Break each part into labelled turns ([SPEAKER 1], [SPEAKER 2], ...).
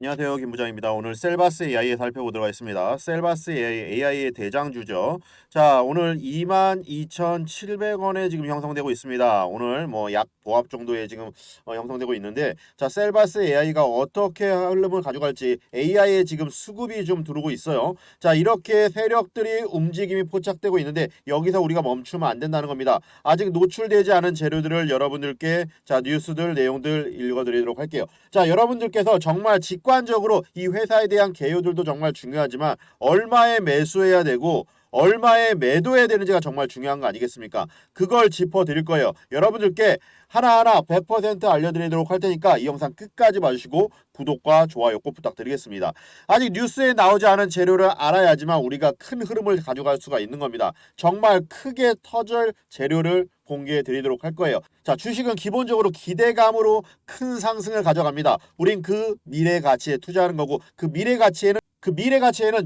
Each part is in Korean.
[SPEAKER 1] 안녕하세요. 김 부장입니다. 오늘 셀바스 AI에 살펴보도록 하겠습니다. 셀바스 AI의 대장주죠. 자, 오늘 22,700원에 지금 형성되고 있습니다. 오늘 뭐 약 보합 정도에 지금 형성되고 있는데, 자, 셀바스 AI가 어떻게 흐름을 가져갈지 AI에 지금 수급이 좀 들어오고 있어요. 자, 이렇게 세력들이 움직임이 포착되고 있는데 여기서 우리가 멈추면 안 된다는 겁니다. 아직 노출되지 않은 재료들을 여러분들께 자, 뉴스들 내용들 읽어드리도록 할게요. 자, 여러분들께서 정말 직관적으로 이 회사에 대한 개요들도 정말 중요하지만 얼마에 매수해야 되고 얼마에 매도해야 되는지가 정말 중요한 거 아니겠습니까? 그걸 짚어드릴 거예요. 여러분들께 하나하나 100% 알려드리도록 할 테니까 이 영상 끝까지 봐주시고 구독과 좋아요 꼭 부탁드리겠습니다. 아직 뉴스에 나오지 않은 재료를 알아야지만 우리가 큰 흐름을 가져갈 수가 있는 겁니다. 정말 크게 터질 재료를 공개해 드리도록 할 거예요. 자, 주식은 기본적으로 기대감으로 큰 상승을 가져갑니다. 우린 그 미래 가치에 투자하는 거고 그 미래 가치에는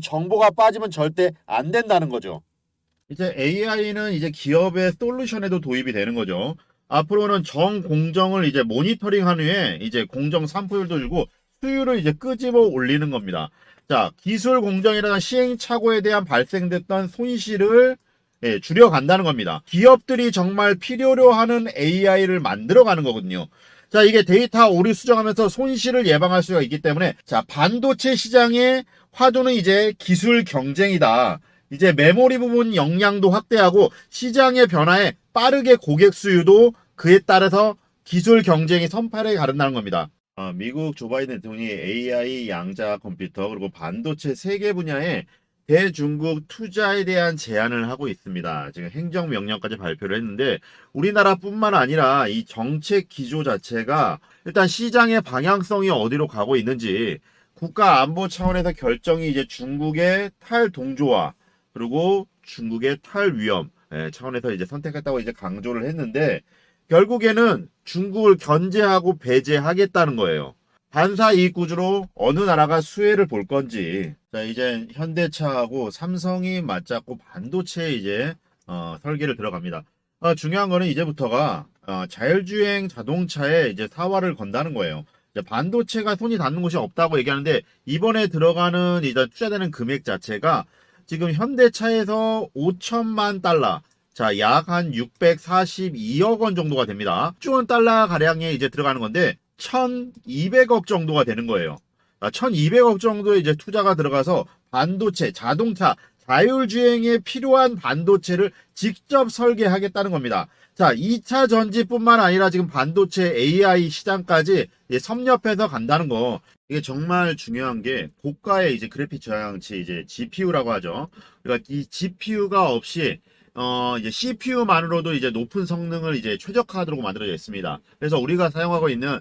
[SPEAKER 1] 정보가 빠지면 절대 안 된다는 거죠. 이제 AI는 이제 기업의 솔루션에도 도입이 되는 거죠. 앞으로는 정 공정을 이제 모니터링한 후에 이제 공정 산포율도 주고 수율을 이제 끄집어 올리는 겁니다. 자, 기술 공정이라는 시행착오에 대한 발생됐던 손실을 줄여간다는 겁니다. 기업들이 정말 필요로 하는 AI를 만들어가는 거거든요. 자, 이게 데이터 오류 수정하면서 손실을 예방할 수가 있기 때문에 자, 반도체 시장의 화두는 이제 기술 경쟁이다. 이제 메모리 부분 역량도 확대하고 시장의 변화에 빠르게 고객 수요도 그에 따라서 기술 경쟁이 선팔에 가른다는 겁니다. 미국 조 바이든 대통령이 AI, 양자 컴퓨터 그리고 반도체 세 개 분야에 대중국 투자에 대한 제안을 하고 있습니다. 지금 행정명령까지 발표를 했는데 우리나라뿐만 아니라 이 정책 기조 자체가 일단 시장의 방향성이 어디로 가고 있는지 국가 안보 차원에서 결정이 이제 중국의 탈동조화 그리고 중국의 탈위험 차원에서 이제 선택했다고 이제 강조를 했는데 결국에는 중국을 견제하고 배제하겠다는 거예요. 반사 이익 구조로 어느 나라가 수혜를 볼 건지. 자, 이제 현대차하고 삼성이 맞잡고 반도체에 이제 설계를 들어갑니다. 중요한 거는 이제부터가 자율주행 자동차에 이제 사활을 건다는 거예요. 이제 반도체가 손이 닿는 곳이 없다고 얘기하는데 이번에 들어가는 이제 투자되는 금액 자체가 지금 현대차에서 5천만 달러, 자, 약 한 642억 원 정도가 됩니다. 10조 달러 가량에 이제 들어가는 건데 1,200억 정도가 되는 거예요. 1,200억 정도의 이제 투자가 들어가서 반도체, 자동차, 자율주행에 필요한 반도체를 직접 설계하겠다는 겁니다. 자, 2차 전지뿐만 아니라 지금 반도체 AI 시장까지 섭렵해서 간다는 거. 이게 정말 중요한 게 고가의 이제 그래픽 저장치 이제 GPU라고 하죠. 그러니까 이 GPU가 없이 이제 CPU만으로도 이제 높은 성능을 이제 최적화하도록 만들어져 있습니다. 그래서 우리가 사용하고 있는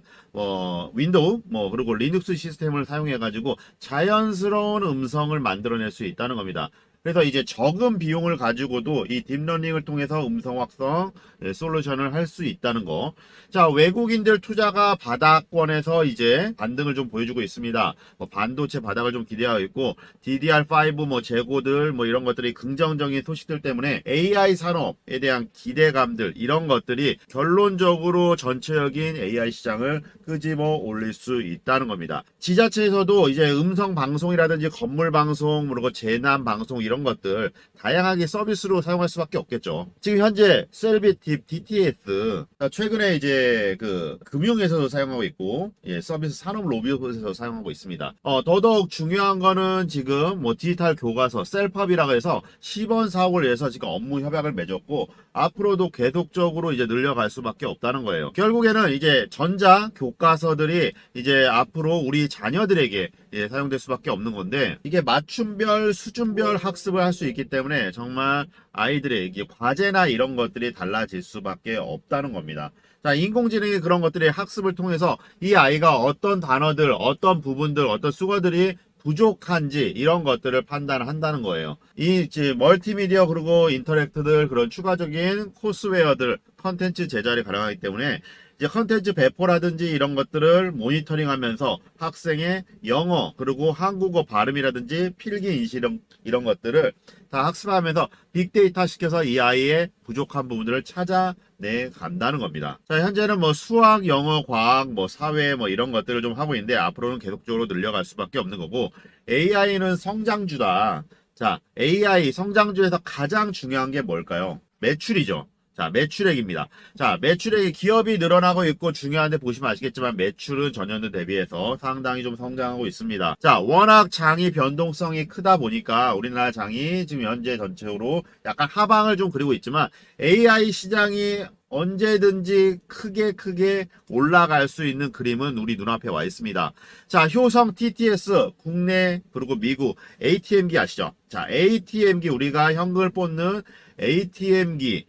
[SPEAKER 1] 윈도우 그리고 리눅스 시스템을 사용해 가지고 자연스러운 음성을 만들어낼 수 있다는 겁니다. 그래서 이제 적은 비용을 가지고도 이 딥러닝을 통해서 음성 확성 솔루션을 할 수 있다는 거. 자, 외국인들 투자가 바닥권에서 이제 반등을 좀 보여주고 있습니다. 반도체 바닥을 좀 기대하고 있고 DDR5 재고들 이런 것들이 긍정적인 소식들 때문에 AI 산업에 대한 기대감들 이런 것들이 결론적으로 전체적인 AI 시장을 끄집어 올릴 수 있다는 겁니다. 지자체에서도 이제 음성 방송이라든지 건물 방송 그리고 재난 방송 이런 것들 다양하게 서비스로 사용할 수밖에 없겠죠. 지금 현재 셀비팁 DTS 최근에 이제 그 금융에서도 사용하고 있고 서비스 산업 로비에서 사용하고 있습니다. 더더욱 중요한 거는 지금 디지털 교과서 셀팝이라고 해서 시범 사업을 위해서 지금 업무 협약을 맺었고 앞으로도 계속적으로 이제 늘려갈 수밖에 없다는 거예요. 결국에는 이제 전자 교과서들이 이제 앞으로 우리 자녀들에게 사용될 수밖에 없는 건데 이게 맞춤별 수준별 학습을 할 수 있기 때문에 정말 아이들의 이게 과제나 이런 것들이 달라질 수밖에 없다는 겁니다. 자, 인공지능의 그런 것들의 학습을 통해서 이 아이가 어떤 단어들, 어떤 부분들, 어떤 수어들이 부족한지 이런 것들을 판단한다는 거예요. 이 멀티미디어 그리고 인터랙트들 그런 추가적인 코스웨어들 컨텐츠 제작이 가능하기 때문에 이제 컨텐츠 배포라든지 이런 것들을 모니터링하면서 학생의 영어 그리고 한국어 발음이라든지 필기 인식 이런 것들을 다 학습하면서 빅데이터 시켜서 이 아이의 부족한 부분들을 찾아내 간다는 겁니다. 자, 현재는 뭐 수학, 영어, 과학, 뭐 사회 뭐 이런 것들을 좀 하고 있는데 앞으로는 계속적으로 늘려갈 수밖에 없는 거고, AI는 성장주다. 자, AI 성장주에서 가장 중요한 게 뭘까요? 매출이죠. 자, 매출액입니다. 자, 매출액이 기업이 늘어나고 있고 중요한데 보시면 아시겠지만 매출은 전년도 대비해서 상당히 좀 성장하고 있습니다. 자, 워낙 장이 변동성이 크다 보니까 우리나라 장이 지금 현재 전체적으로 약간 하방을 좀 그리고 있지만 AI 시장이 언제든지 크게 올라갈 수 있는 그림은 우리 눈앞에 와 있습니다. 자, 효성 TTS 국내 그리고 미국 ATM기 아시죠? 자, ATM기 우리가 현금을 뽑는 ATM기의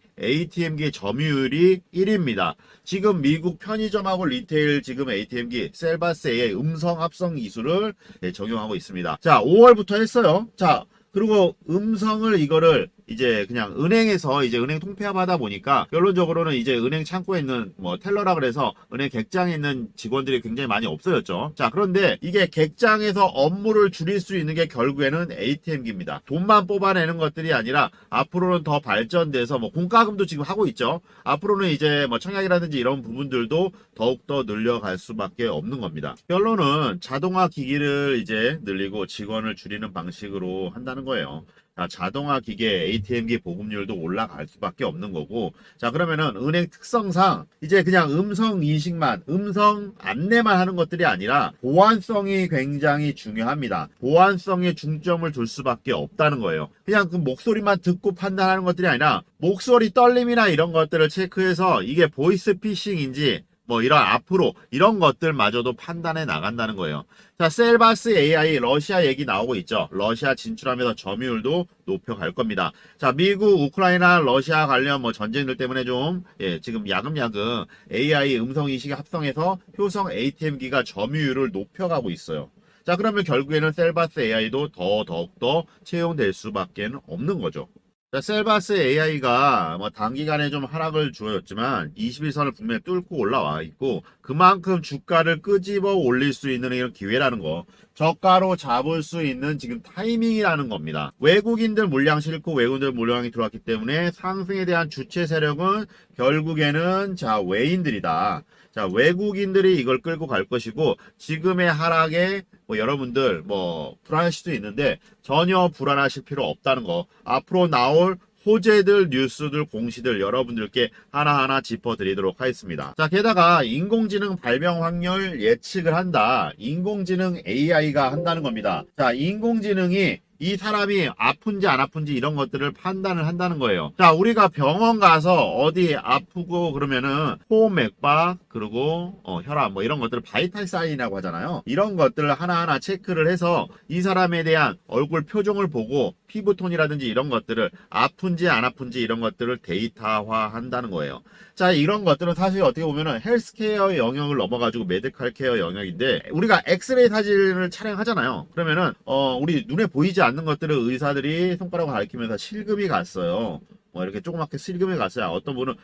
[SPEAKER 1] 점유율이 1위입니다. 지금 미국 편의점하고 리테일 지금 ATM기 셀바스의 음성 합성 기술을 적용하고 있습니다. 자, 5월부터 했어요. 자, 그리고 음성을 이거를 이제 그냥 은행에서 이제 은행 통폐합하다 보니까 결론적으로는 이제 은행 창고에 있는 뭐 텔러라 그래서 은행 객장에 있는 직원들이 굉장히 많이 없어졌죠. 자, 그런데 이게 객장에서 업무를 줄일 수 있는 게 결국에는 ATM기입니다. 돈만 뽑아내는 것들이 아니라 앞으로는 더 발전돼서 뭐 공과금도 지금 하고 있죠. 앞으로는 이제 뭐 청약이라든지 이런 부분들도 더욱더 늘려갈 수밖에 없는 겁니다. 결론은 자동화 기기를 이제 늘리고 직원을 줄이는 방식으로 한다는 거예요. 자, 자동화 기계 ATM기 보급률도 올라갈 수밖에 없는 거고, 자, 그러면은 은행 특성상 이제 그냥 음성 인식만, 음성 안내만 하는 것들이 아니라 보안성이 굉장히 중요합니다. 보안성에 중점을 둘 수밖에 없다는 거예요. 그냥 그 목소리만 듣고 판단하는 것들이 아니라 목소리 떨림이나 이런 것들을 체크해서 이게 보이스 피싱인지 뭐 이런 앞으로 이런 것들마저도 판단해 나간다는 거예요. 자, 셀바스 AI 러시아 얘기 나오고 있죠. 러시아 진출하면서 점유율도 높여갈 겁니다. 자, 미국, 우크라이나, 러시아 관련 뭐 전쟁들 때문에 좀 지금 야금야금 AI 음성 인식에 합성해서 효성 ATM기가 점유율을 높여가고 있어요. 자, 그러면 결국에는 셀바스 AI도 더욱더 채용될 수밖에 없는 거죠. 자, 셀바스 AI가 뭐 단기간에 좀 하락을 주었지만 21선을 분명히 뚫고 올라와 있고 그만큼 주가를 끄집어 올릴 수 있는 이런 기회라는 거, 저가로 잡을 수 있는 지금 타이밍이라는 겁니다. 외국인들 물량 싫고 외국인들 물량이 들어왔기 때문에 상승에 대한 주체 세력은 결국에는 자, 외인들이다. 자, 외국인들이 이걸 끌고 갈 것이고 지금의 하락에 뭐 여러분들 뭐 불안하실 수도 있는데 전혀 불안하실 필요 없다는 거. 앞으로 나올 호재들, 뉴스들, 공시들 여러분들께 하나하나 짚어드리도록 하겠습니다. 자, 게다가 인공지능 발병 확률 예측을 한다. 인공지능 AI가 한다는 겁니다. 자, 인공지능이 이 사람이 아픈지 안 아픈지 이런 것들을 판단을 한다는 거예요. 자, 우리가 병원 가서 어디 아프고 그러면은 호흡 맥박 그리고 혈압 뭐 이런 것들을 바이탈 사인이라고 하잖아요. 이런 것들을 하나하나 체크를 해서 이 사람에 대한 얼굴 표정을 보고 피부톤이라든지 이런 것들을 아픈지 안 아픈지 이런 것들을 데이터화 한다는 거예요. 자, 이런 것들은 사실 어떻게 보면은 헬스케어 영역을 넘어가지고 메디컬 케어 영역인데 우리가 엑스레이 사진을 촬영하잖아요. 그러면은 우리 눈에 보이지 않는 것들을 의사들이 손가락으로 가리키면서 실금이 갔어요. 뭐 이렇게 조그맣게 실금이 갔어요. 어떤 분은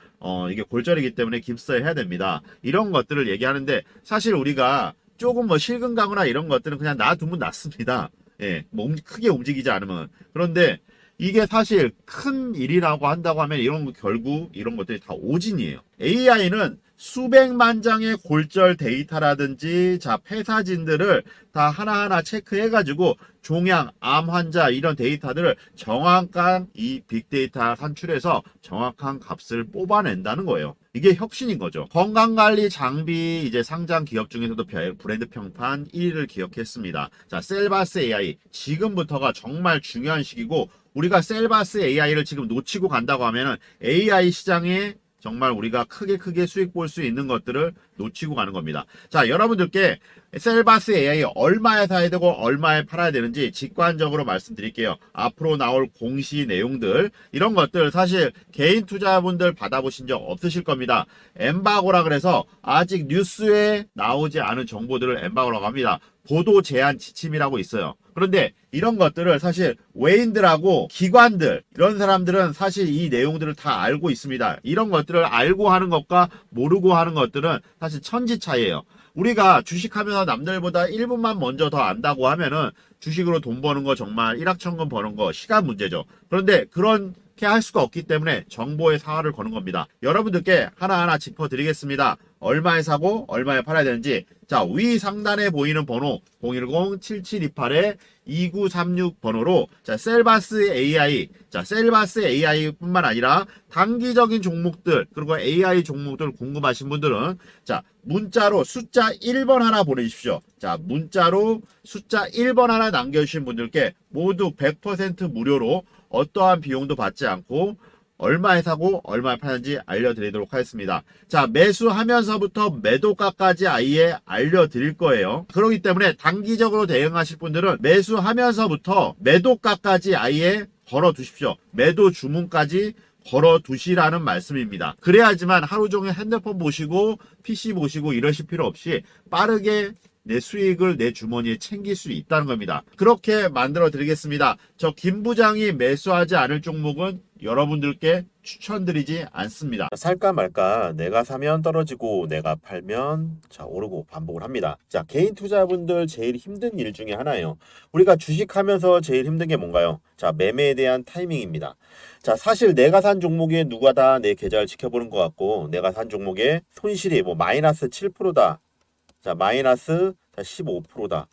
[SPEAKER 1] 이게 골절이기 때문에 깁스를 해야 됩니다. 이런 것들을 얘기하는데 사실 우리가 조금 뭐 실금 가거나 이런 것들은 그냥 놔두면 낫습니다. 예, 뭐 크게 움직이지 않으면. 그런데 이게 사실 큰 일이라고 한다고 하면 결국 이런 것들이 다 오진이에요. AI는 수백만 장의 골절 데이터라든지 자, 폐사진들을 다 하나하나 체크해가지고 종양, 암 환자 이런 데이터들을 정확한 이 빅데이터 산출해서 정확한 값을 뽑아낸다는 거예요. 이게 혁신인 거죠. 건강관리 장비 이제 상장 기업 중에서도 브랜드 평판 1위를 기록했습니다. 자, 셀바스 AI 지금부터가 정말 중요한 시기고 우리가 셀바스 AI를 지금 놓치고 간다고 하면은 AI 시장에 정말 우리가 크게 수익 볼 수 있는 것들을 놓치고 가는 겁니다. 자, 여러분들께 셀바스 AI 얼마에 사야 되고 얼마에 팔아야 되는지 직관적으로 말씀드릴게요. 앞으로 나올 공시 내용들 이런 것들 사실 개인 투자분들 받아보신 적 없으실 겁니다. 엠바고라 그래서 아직 뉴스에 나오지 않은 정보들을 엠바고라고 합니다. 보도 제한 지침이라고 있어요. 그런데 이런 것들을 사실 외인들하고 기관들 이런 사람들은 사실 이 내용들을 다 알고 있습니다. 이런 것들을 알고 하는 것과 모르고 하는 것들은 사실 천지 차이예요. 우리가 주식하면서 남들보다 1분만 먼저 더 안다고 하면은 주식으로 돈 버는 거 정말 일확천금 버는 거 시간 문제죠. 그런데 그렇게 할 수가 없기 때문에 정보의 사활을 거는 겁니다. 여러분들께 하나하나 짚어드리겠습니다. 얼마에 사고 얼마에 팔아야 되는지. 자, 위 상단에 보이는 번호 010-7728-2936 번호로 자, 셀바스 AI, 자, 셀바스 AI뿐만 아니라 단기적인 종목들 그리고 AI 종목들 궁금하신 분들은 자, 문자로 숫자 1번 하나 보내주십시오. 자, 문자로 숫자 1번 하나 남겨주신 분들께 모두 100% 무료로 어떠한 비용도 받지 않고 얼마에 사고 얼마에 파는지 알려드리도록 하겠습니다. 자, 매수하면서부터 매도가까지 아예 알려드릴 거예요. 그렇기 때문에 단기적으로 대응하실 분들은 매수하면서부터 매도가까지 아예 걸어 두십시오. 매도 주문까지 걸어 두시라는 말씀입니다. 그래야지만 하루 종일 핸드폰 보시고 PC 보시고 이러실 필요 없이 빠르게 내 수익을 내 주머니에 챙길 수 있다는 겁니다. 그렇게 만들어 드리겠습니다. 저 김 부장이 매수하지 않을 종목은 여러분들께 추천드리지 않습니다. 살까 말까 내가 사면 떨어지고 내가 팔면 자 오르고 반복을 합니다. 자, 개인 투자분들 제일 힘든 일 중에 하나예요. 우리가 주식하면서 제일 힘든 게 뭔가요? 자, 매매에 대한 타이밍입니다. 자, 사실 내가 산 종목에 누가 다 내 계좌를 지켜보는 것 같고 내가 산 종목에 손실이 뭐 마이너스 7%다. 자, 마이너스 15%다.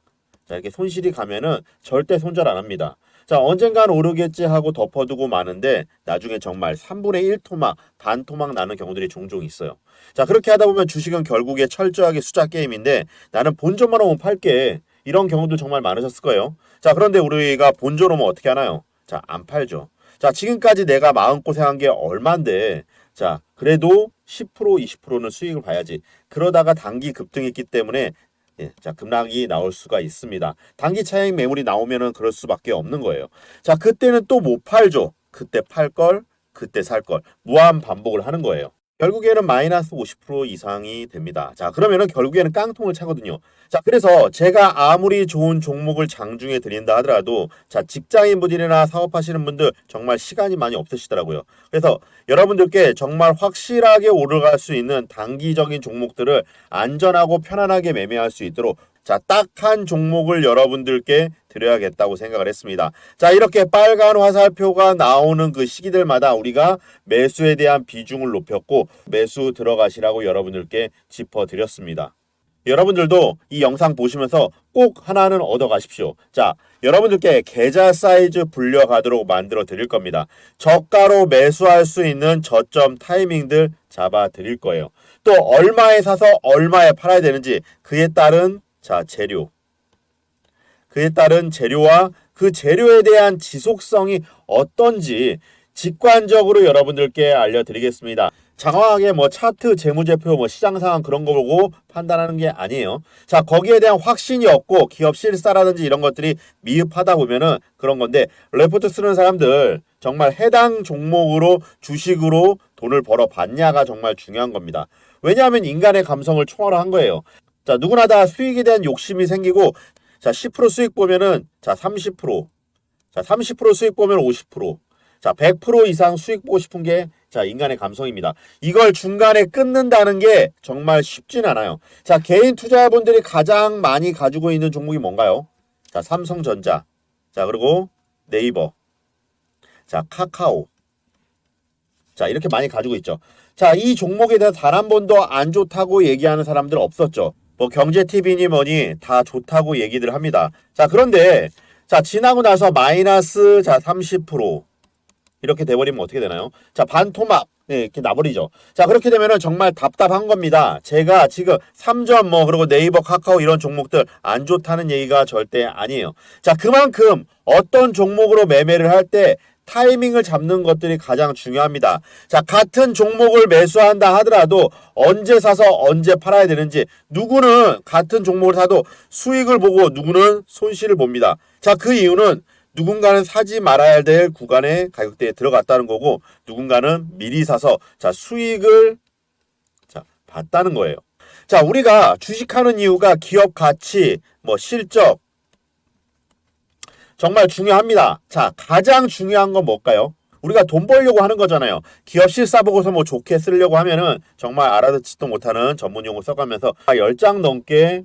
[SPEAKER 1] 자, 이렇게 손실이 가면은 절대 손절 안 합니다. 자, 언젠간 오르겠지 하고 덮어두고 마는데 나중에 정말 3분의 1 토막, 반 토막 나는 경우들이 종종 있어요. 자, 그렇게 하다 보면 주식은 결국에 철저하게 숫자 게임인데 나는 본전만 오면 팔게. 이런 경우도 정말 많으셨을 거예요. 자, 그런데 우리가 본전 오면 어떻게 하나요? 자, 안 팔죠. 자, 지금까지 내가 마음고생한 게 얼만데 자, 그래도 10% 20%는 수익을 봐야지. 그러다가 단기 급등했기 때문에 예, 자, 급락이 나올 수가 있습니다. 단기 차익 매물이 나오면은 그럴 수밖에 없는 거예요. 자, 그때는 또 못 팔죠. 그때 팔 걸, 그때 살 걸. 무한 반복을 하는 거예요. 결국에는 마이너스 50% 이상이 됩니다. 자, 그러면은 결국에는 깡통을 차거든요. 자, 그래서 제가 아무리 좋은 종목을 장중에 드린다 하더라도 자, 직장인분들이나 사업하시는 분들 정말 시간이 많이 없으시더라고요. 그래서 여러분들께 정말 확실하게 오르갈 수 있는 단기적인 종목들을 안전하고 편안하게 매매할 수 있도록 자, 딱 한 종목을 여러분들께 드려야겠다고 생각을 했습니다. 자, 이렇게 빨간 화살표가 나오는 그 시기들마다 우리가 매수에 대한 비중을 높였고 매수 들어가시라고 여러분들께 짚어드렸습니다. 여러분들도 이 영상 보시면서 꼭 하나는 얻어 가십시오. 자, 여러분들께 계좌 사이즈 불려가도록 만들어 드릴 겁니다. 저가로 매수할 수 있는 저점 타이밍들 잡아 드릴 거예요. 또 얼마에 사서 얼마에 팔아야 되는지 그에 따른 자, 재료. 그에 따른 재료와 그 재료에 대한 지속성이 어떤지 직관적으로 여러분들께 알려드리겠습니다. 장황하게 뭐 차트, 재무제표, 뭐 시장 상황 그런 거 보고 판단하는 게 아니에요. 자, 거기에 대한 확신이 없고 기업 실사라든지 이런 것들이 미흡하다 보면은 그런 건데 레포트 쓰는 사람들 정말 해당 종목으로 주식으로 돈을 벌어 봤냐가 정말 중요한 겁니다. 왜냐하면 인간의 감성을 초월한 거예요. 자, 누구나 다 수익에 대한 욕심이 생기고 자, 10% 수익 보면은 자, 30%. 자, 30% 수익 보면 50%. 자, 100% 이상 수익 보고 싶은 게 자, 인간의 감성입니다. 이걸 중간에 끊는다는 게 정말 쉽진 않아요. 자, 개인 투자자분들이 가장 많이 가지고 있는 종목이 뭔가요? 자, 삼성전자. 자, 그리고 네이버. 자, 카카오. 자, 이렇게 많이 가지고 있죠. 자, 이 종목에 대해서 단 한 번도 안 좋다고 얘기하는 사람들 없었죠. 뭐 경제TV니 뭐니 다 좋다고 얘기들 합니다. 자, 그런데 자, 지나고 나서 마이너스 자, 30% 이렇게 돼버리면 어떻게 되나요? 자, 반토막 네, 이렇게 나버리죠. 자, 그렇게 되면은 정말 답답한 겁니다. 제가 지금 3점 뭐 그리고 네이버, 카카오 이런 종목들 안 좋다는 얘기가 절대 아니에요. 자, 그만큼 어떤 종목으로 매매를 할 때 타이밍을 잡는 것들이 가장 중요합니다. 자, 같은 종목을 매수한다 하더라도 언제 사서 언제 팔아야 되는지, 누구는 같은 종목을 사도 수익을 보고 누구는 손실을 봅니다. 자, 그 이유는 누군가는 사지 말아야 될 구간의 가격대에 들어갔다는 거고, 누군가는 미리 사서 자, 수익을 봤다는 거예요. 자, 우리가 주식하는 이유가 기업 가치, 실적 정말 중요합니다. 자, 가장 중요한 건 뭘까요? 우리가 돈 벌려고 하는 거잖아요. 기업 실사 보고서 좋게 쓰려고 하면은 정말 알아듣지도 못하는 전문 용어 써가면서 10장 넘게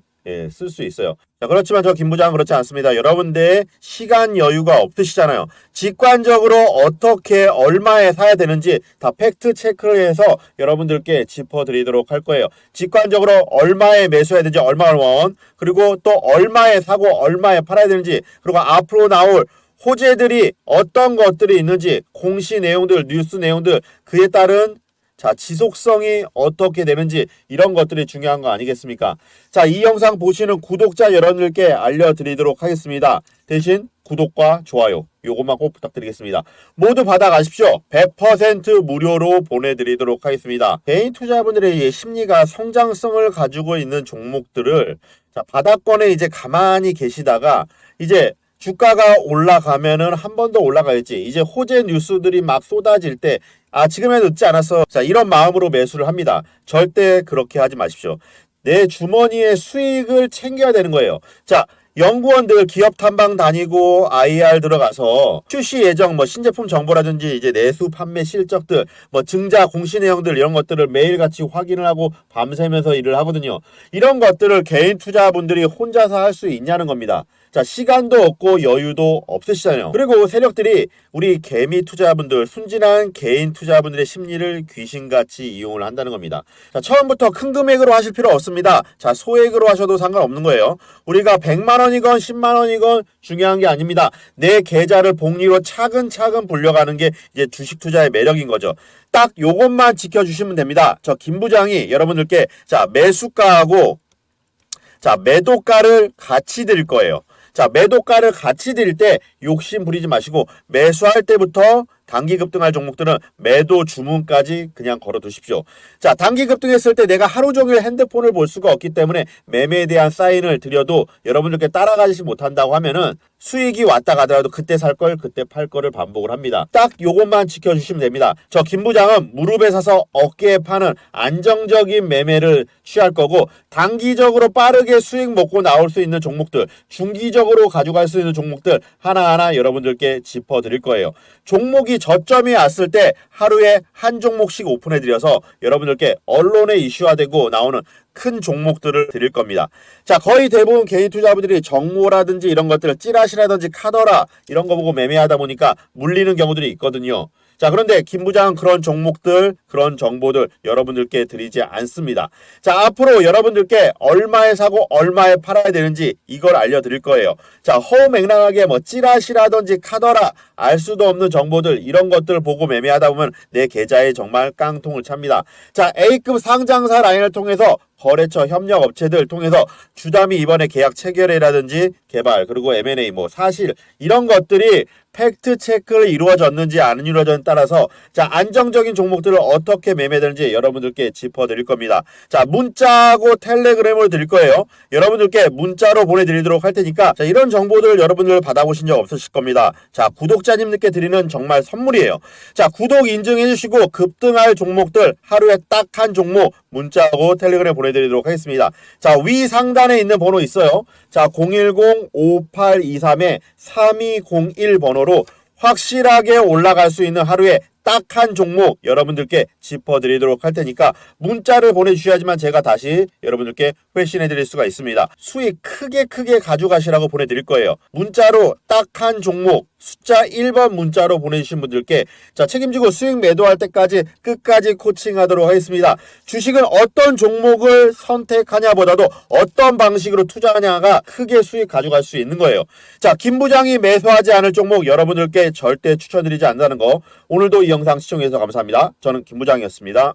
[SPEAKER 1] 쓸 수 있어요. 자, 그렇지만 저 김 부장은 그렇지 않습니다. 여러분들 시간 여유가 없으시잖아요. 직관적으로 어떻게 얼마에 사야 되는지 다 팩트 체크를 해서 여러분들께 짚어드리도록 할 거예요. 직관적으로 얼마에 매수해야 되는지, 얼마 원, 그리고 또 얼마에 사고 얼마에 팔아야 되는지, 그리고 앞으로 나올 호재들이 어떤 것들이 있는지, 공시 내용들, 뉴스 내용들, 그에 따른 자, 지속성이 어떻게 되는지, 이런 것들이 중요한 거 아니겠습니까? 자, 이 영상 보시는 구독자 여러분들께 알려드리도록 하겠습니다. 대신 구독과 좋아요 요것만 꼭 부탁드리겠습니다. 모두 받아가십시오. 100% 무료로 보내드리도록 하겠습니다. 개인 투자분들의 심리가 성장성을 가지고 있는 종목들을 자, 바닥권에 이제 가만히 계시다가 이제 주가가 올라가면은 한 번 더 올라가겠지. 이제 호재 뉴스들이 막 쏟아질 때 지금은 늦지 않았어. 자, 이런 마음으로 매수를 합니다. 절대 그렇게 하지 마십시오. 내 주머니의 수익을 챙겨야 되는 거예요. 자, 연구원들 기업 탐방 다니고 IR 들어가서 출시 예정 신제품 정보라든지 이제 내수 판매 실적들 증자 공시 내용들 이런 것들을 매일같이 확인을 하고 밤새면서 일을 하거든요. 이런 것들을 개인 투자분들이 혼자서 할 수 있냐는 겁니다. 자, 시간도 없고 여유도 없으시잖아요. 그리고 세력들이 우리 개미 투자분들, 순진한 개인 투자분들의 심리를 귀신같이 이용을 한다는 겁니다. 자, 처음부터 큰 금액으로 하실 필요 없습니다. 자, 소액으로 하셔도 상관없는 거예요. 우리가 100만 원이건 10만 원이건 중요한 게 아닙니다. 내 계좌를 복리로 차근차근 불려가는 게 이제 주식 투자의 매력인 거죠. 딱 요것만 지켜주시면 됩니다. 저 김 부장이 여러분들께 자, 매수가하고 자, 매도가를 같이 드릴 거예요. 자, 매도가를 같이 드릴 때 욕심 부리지 마시고 매수할 때부터 단기 급등할 종목들은 매도 주문까지 그냥 걸어 두십시오. 자, 단기 급등했을 때 내가 하루 종일 핸드폰을 볼 수가 없기 때문에 매매에 대한 사인을 드려도 여러분들께 따라가지 못한다고 하면은 수익이 왔다 가더라도 그때 살 걸 그때 팔 거를 반복을 합니다. 딱 요것만 지켜주시면 됩니다. 저 김 부장은 무릎에 사서 어깨에 파는 안정적인 매매를 취할 거고, 단기적으로 빠르게 수익 먹고 나올 수 있는 종목들, 중기적으로 가져갈 수 있는 종목들 하나하나 여러분들께 짚어드릴 거예요. 종목이 저점이 왔을 때 하루에 한 종목씩 오픈해드려서 여러분들께 언론에 이슈화되고 나오는 큰 종목들을 드릴 겁니다. 자, 거의 대부분 개인 투자분들이 정모라든지 이런 것들을 찌라시라든지 카더라 이런 거 보고 매매하다 보니까 물리는 경우들이 있거든요. 자, 그런데 김 부장은 그런 종목들, 그런 정보들 여러분들께 드리지 않습니다. 자, 앞으로 여러분들께 얼마에 사고 얼마에 팔아야 되는지 이걸 알려드릴 거예요. 자, 허무맹랑하게 찌라시라든지 카더라 알 수도 없는 정보들 이런 것들 보고 매매하다 보면 내 계좌에 정말 깡통을 찹니다. 자, A급 상장사 라인을 통해서 거래처 협력 업체들 통해서 주담이 이번에 계약 체결이라든지 개발, 그리고 M&A 사실 이런 것들이 팩트 체크를 이루어졌는지 안 이루어졌는지 따라서 자, 안정적인 종목들을 어떻게 매매되는지 여러분들께 짚어드릴 겁니다. 자, 문자하고 텔레그램을 드릴 거예요. 여러분들께 문자로 보내드리도록 할 테니까 자, 이런 정보들 여러분들 받아보신 적 없으실 겁니다. 자, 구독자님들께 드리는 정말 선물이에요. 자, 구독 인증해 주시고 급등할 종목들 하루에 딱 한 종목 문자하고 텔레그램 보내드리도록 하겠습니다. 자, 위 상단에 있는 번호 있어요. 자, 010-5823-3201 번호로 확실하게 올라갈 수 있는 하루에 딱 한 종목 여러분들께 짚어드리도록 할 테니까 문자를 보내주셔야지만 제가 다시 여러분들께 회신해드릴 수가 있습니다. 수익 크게 가져가시라고 보내드릴 거예요. 문자로 딱 한 종목 숫자 1번 문자로 보내주신 분들께 자, 책임지고 수익 매도할 때까지 끝까지 코칭하도록 하겠습니다. 주식은 어떤 종목을 선택하냐 보다도 어떤 방식으로 투자하냐가 크게 수익 가져갈 수 있는 거예요. 자, 김 부장이 매수하지 않을 종목 여러분들께 절대 추천드리지 않는다는 거, 오늘도 이 영상 시청해주셔서 감사합니다. 저는 김 부장이었습니다.